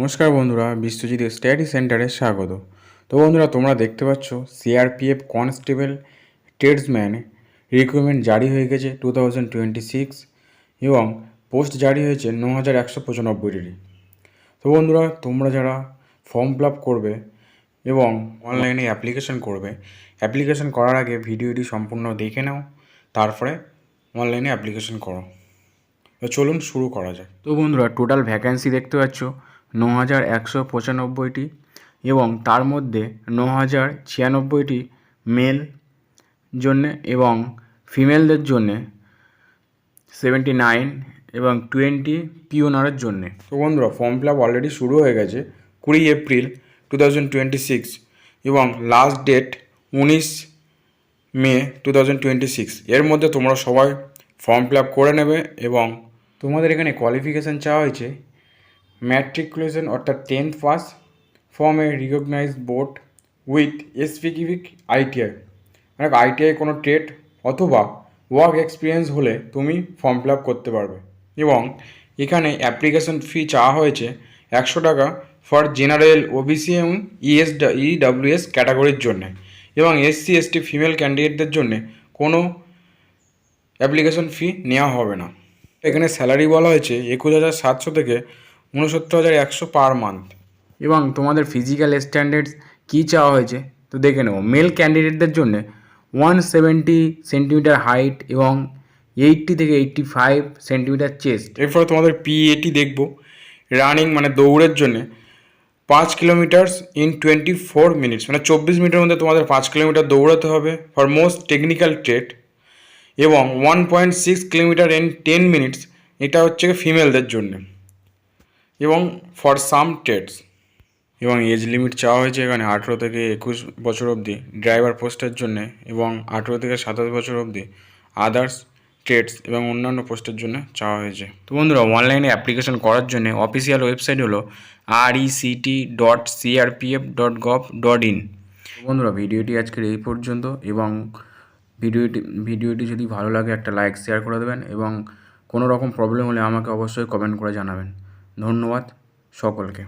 নমস্কার বন্ধুরা, বিশ্বজিৎ স্টাডি সেন্টারে স্বাগত। তো বন্ধুরা, তোমরা দেখতে পাচ্ছ সিআরপিএফ কনস্টেবল ট্রেডসম্যান রিক্রুটমেন্ট জারি হয়ে গেছে 2026 এবং পোস্ট জারি হয়েছে 9195টি। তো বন্ধুরা, তোমরা যারা ফর্ম ফিল আপ করবে এবং অনলাইনে অ্যাপ্লিকেশন করবে, অ্যাপ্লিকেশন করার আগে ভিডিওটি সম্পূর্ণ দেখে নাও, তারপরে অনলাইনে অ্যাপ্লিকেশন করো। তো চলুন শুরু করা যাক। তো বন্ধুরা, টোটাল ভ্যাকেন্সি দেখতে পাচ্ছ 9195টি এবং তার মধ্যে 9096টি মেল জন্যে এবং ফিমেলদের জন্যে 79 এবং 20 পিওনারের জন্যে। তো বন্ধুরা, ফর্ম ফিল আপ অলরেডি শুরু হয়ে গেছে 20 এপ্রিল 2026 এবং লাস্ট ডেট 19 মে 2026। এর মধ্যে তোমরা সবাই ফর্ম ফিল আপ করে নেবে এবং তোমাদের এখানে কোয়ালিফিকেশান চাওয়া হয়েছে ম্যাট্রিকুলেশন অর্থাৎ 10th pass from a recognised board with specific ITI, মানে আইটিআই কোনো ট্রেড অথবা ওয়ার্ক এক্সপিরিয়েন্স হলে তুমি ফর্ম ফিল আপ করতে পারবে। এবং এখানে অ্যাপ্লিকেশন ফি চাওয়া হয়েছে 100 টাকা ফর জেনারেল, ওবিসি এবং ইডব্লিউএস ক্যাটাগরির জন্যে, এবং এসসি এসটি ফিমেল ক্যান্ডিডেটদের জন্যে কোনো অ্যাপ্লিকেশন ফি নেওয়া হবে না। এখানে স্যালারি বলা হয়েছে 21,700 থেকে 69,100 পার মান্থ। এবং তোমাদের ফিজিক্যাল স্ট্যান্ডার্ডস কী চাওয়া হয়েছে তো দেখে নেব। মেল ক্যান্ডিডেটদের জন্য 170 সেন্টিমিটার হাইট এবং 80 থেকে 85 সেন্টিমিটার চেস্ট। এরপরে তোমাদের পিএটি দেখব। রানিং মানে দৌড়ের জন্যে 5 কিলোমিটার্স ইন 24 মিনিটস, মানে 24 মিনিটের মধ্যে তোমাদের 5 কিলোমিটার দৌড়াতে হবে ফর মোস্ট টেকনিক্যাল ট্রেড, এবং 1.6 কিলোমিটার ইন 10 মিনিটস, এটা হচ্ছে ফিমেলদের জন্য, এবং ফর সাম ট্রেডস। এবং এজ লিমিট চাওয়া হয়েছে এখানে 18 থেকে 21 বছর অবধি ড্রাইভার পোস্টের জন্যে, এবং 18 থেকে 27 বছর অবধি আদার্স ট্রেডস এবং অন্যান্য পোস্টের জন্য চাওয়া হয়েছে। তো বন্ধুরা, অনলাইনে অ্যাপ্লিকেশন করার জন্য অফিসিয়াল ওয়েবসাইট হলো rect.crpf.gov.in। বন্ধুরা, ভিডিওটি আজকের এই পর্যন্ত, এবং ভিডিওটি যদি ভালো লাগে একটা লাইক শেয়ার করে দেবেন, এবং কোনো রকম প্রবলেম হলে আমাকে অবশ্যই কমেন্ট করে জানাবেন। ধন্যবাদ সকলকে।